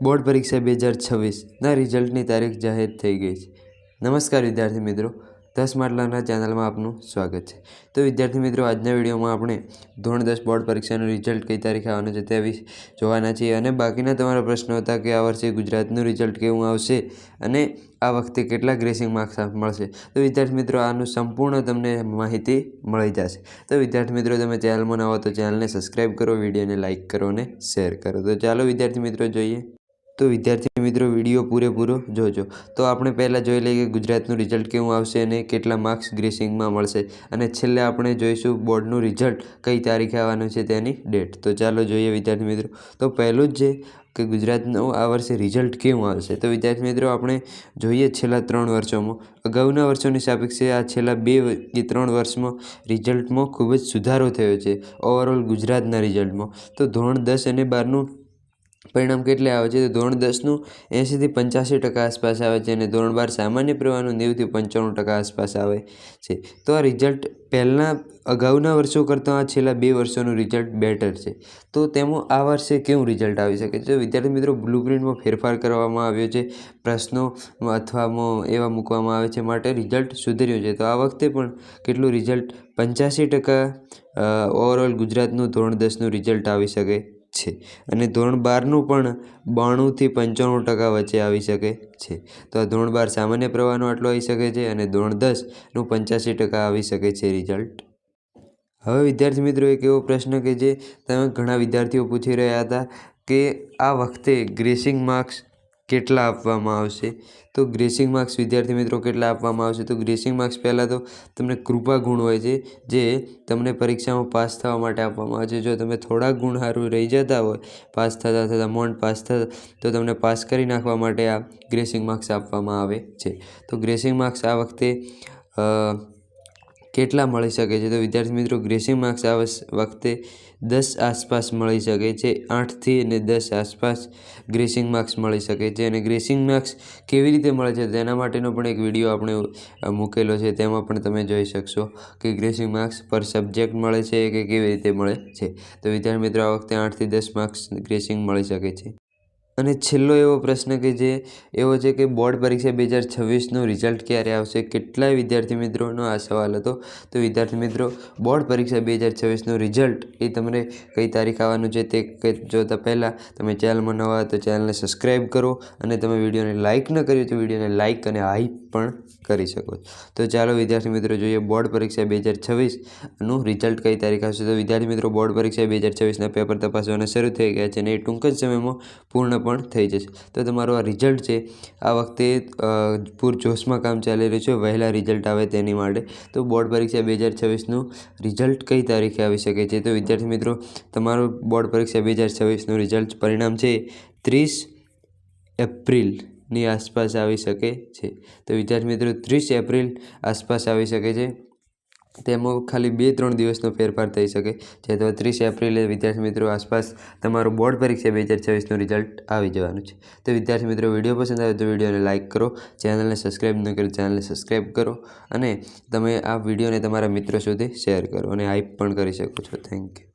Board પરીક્ષા 2026ના રિઝલ્ટની તારીખ જાહેર થઈ ગઈ છે। નમસ્કાર વિદ્યાર્થી મિત્રો, 10 માટલાના ચેનલમાં આપનું સ્વાગત છે। તો વિદ્યાર્થી મિત્રો, આજના વિડીયોમાં આપણે ધોરણ 10 બોર્ડ પરીક્ષાનું રિઝલ્ટ કઈ તારીખે આવવાનું છે તે વિશે જોવાના છીએ અને બાકીના તમારા પ્રશ્નો હતા કે આ વર્ષે ગુજરાતનું રિઝલ્ટ કેવું આવશે અને આ વખતે કેટલા ગ્રેસિંગ માર્ક્સ મળશે। તો વિદ્યાર્થી મિત્રો, આનું સંપૂર્ણ તમને માહિતી મળી જશે। તો વિદ્યાર્થી મિત્રો, તમે ચેનલમાં નવા હો તો ચેનલને સબસ્ક્રાઈબ કરો, વિડીયોને લાઇક કરો અને શેર કરો। તો ચાલો વિદ્યાર્થી મિત્રો જોઈએ। તો વિદ્યાર્થી મિત્રો, વિડીયો પૂરેપૂરો જોજો। તો આપણે પહેલાં જોઈ લઈએ કે ગુજરાતનું રિઝલ્ટ કેવું આવશે અને કેટલા માર્ક્સ ગ્રેસિંગમાં મળશે અને છેલ્લે આપણે જોઈશું બોર્ડનું રિઝલ્ટ કઈ તારીખે આવવાનું છે તેની ડેટ। તો ચાલો જોઈએ વિદ્યાર્થી મિત્રો। તો પહેલું જ છે કે ગુજરાતનું આ વર્ષે રિઝલ્ટ કેવું આવશે। તો વિદ્યાર્થી મિત્રો, આપણે જોઈએ છેલ્લા 3 વર્ષોમાં અગાઉના વર્ષોની સાપેક્ષે આ છેલ્લા 2 કે 3 વર્ષમાં રિઝલ્ટમાં ખૂબ જ સુધારો થયો છે ઓવરઓલ ગુજરાતના રિઝલ્ટમાં। તો ધોરણ 10 અને 12નું પરિણામ કેટલે આવે છે? તો ધોરણ 10નું 80 થી 85% આસપાસ આવે છે અને ધોરણ 12 સામાન્ય પ્રવાહનું 90 થી 95% આસપાસ આવે છે। તો આ રિઝલ્ટ પહેલાં અગાઉના વર્ષો કરતાં આ છેલ્લા 2 વર્ષોનું રિઝલ્ટ બેટર છે। તો તેમાં આ વર્ષે કેવું રિઝલ્ટ આવી શકે છે? વિદ્યાર્થી મિત્રો, બ્લુપ્રિન્ટમાં ફેરફાર કરવામાં આવ્યો છે, પ્રશ્નો અથવામાં એવા મૂકવામાં આવે છે માટે રિઝલ્ટ સુધર્યું છે। તો આ વખતે પણ કેટલું રિઝલ્ટ 85% ઓવરઓલ ગુજરાતનું ધોરણ 10નું રિઝલ્ટ આવી શકે છે અને ધોરણ 12નું પણ 92 થી 95% વચ્ચે આવી શકે છે। તો આ ધોરણ 12 સામાન્ય પ્રવાહનો આટલો આવી શકે છે અને ધોરણ 10નું 85% આવી શકે છે રિઝલ્ટ। હવે વિદ્યાર્થી મિત્રો, એક એવો પ્રશ્ન કે જે તમે ઘણા વિદ્યાર્થીઓ પૂછી રહ્યા હતા કે આ વખતે ગ્રેસિંગ માર્ક્સ કેટલા આપવામાં આવશે? તો ગ્રેસિંગ માર્ક્સ વિદ્યાર્થી મિત્રો કેટલા આપવામાં આવશે? તો ગ્રેસિંગ માર્ક્સ પહેલાં તો તમને કૃપા ગુણ હોય છે જે તમને પરીક્ષામાં પાસ થવા માટે આપવામાં આવે છે। જો તમે થોડાક ગુણ સારું રહી જતા હોય પાસ થતાં મોન્ટ પાસ થતાં, તો તમને પાસ કરી નાખવા માટે આ ગ્રેસિંગ માર્ક્સ આપવામાં આવે છે। તો ગ્રેસિંગ માર્ક્સ આ વખતે કેટલા મળી શકે છે? તો વિદ્યાર્થી મિત્રો, ગ્રેસિંગ માર્ક્સ આ વખતે 10 આસપાસ મળી શકે છે। 8 થી અને 10 આસપાસ ગ્રેસિંગ માર્ક્સ મળી શકે છે અને ગ્રેસિંગ માર્ક્સ કેવી રીતે મળે છે તેના માટેનો પણ એક વિડીયો આપણે મૂકેલો છે, તેમાં પણ તમે જોઈ શકશો કે ગ્રેસિંગ માર્ક્સ પર સબ્જેક્ટ મળે છે કે કેવી રીતે મળે છે। તો વિદ્યાર્થી મિત્રો, આ વખતે 8 થી 10 માર્ક્સ ગ્રેસિંગ મળી શકે છે। અને છેલ્લો એવો પ્રશ્ન કે જે એવો છે કે બોર્ડ પરીક્ષા 2026નું રિઝલ્ટ ક્યારે આવશે? કેટલાય વિદ્યાર્થી મિત્રોનો આ સવાલ હતો। તો વિદ્યાર્થી મિત્રો, બોર્ડ પરીક્ષા 2026નું રિઝલ્ટ એ તમને કઈ તારીખ આવવાનું છે તે જોતા પહેલાં તમે ચેનલમાં નવા હોય તો ચેનલને સબસ્ક્રાઈબ કરો અને તમે વિડીયોને લાઇક ન કર્યું તો વિડીયોને લાઇક અને હાઈપ પણ કરી શકો છો। તો ચાલો વિદ્યાર્થી મિત્રો જોઈએ બોર્ડ પરીક્ષા 2026નું રિઝલ્ટ કઈ તારીખ આવશે। તો વિદ્યાર્થી મિત્રો, બોર્ડ પરીક્ષા 2026ના પેપર તપાસવાના શરૂ થઈ ગયા છે અને એ ટૂંક જ સમયમાં પૂર્ણ પણ થઈ જશે। તો તમારું આ રિઝલ્ટ છે આ વખતે પૂરજોશમાં કામ ચાલી રહ્યું છે વહેલા રિઝલ્ટ આવે તેની માટે। તો બોર્ડ પરીક્ષા 2026નું રિઝલ્ટ કઈ તારીખે આવી શકે છે? તો વિદ્યાર્થી મિત્રો, તમારું બોર્ડ પરીક્ષા 2026નું રિઝલ્ટ પરિણામ છે 30 એપ્રિલની આસપાસ આવી શકે છે। તો વિદ્યાર્થી મિત્રો, 30 એપ્રિલ આસપાસ આવી શકે છે। તેમાં ખાલી 2-3 દિવસનો ફેરફાર થઈ શકે છે। તો 30 એપ્રિલે વિદ્યાર્થી મિત્રો આસપાસ તમારું બોર્ડ પરીક્ષા 2026નું રિઝલ્ટ આવી જવાનું છે। તો વિદ્યાર્થી મિત્રો, વિડીયો પસંદ આવે તો વિડીયોને લાઇક કરો, ચેનલને સબસ્ક્રાઈબ ન કરી ચેનલને સબસ્ક્રાઈબ કરો અને તમે આ વિડીયોને તમારા મિત્રો સુધી શેર કરો અને હાઈપ પણ કરી શકો છો। Thank you.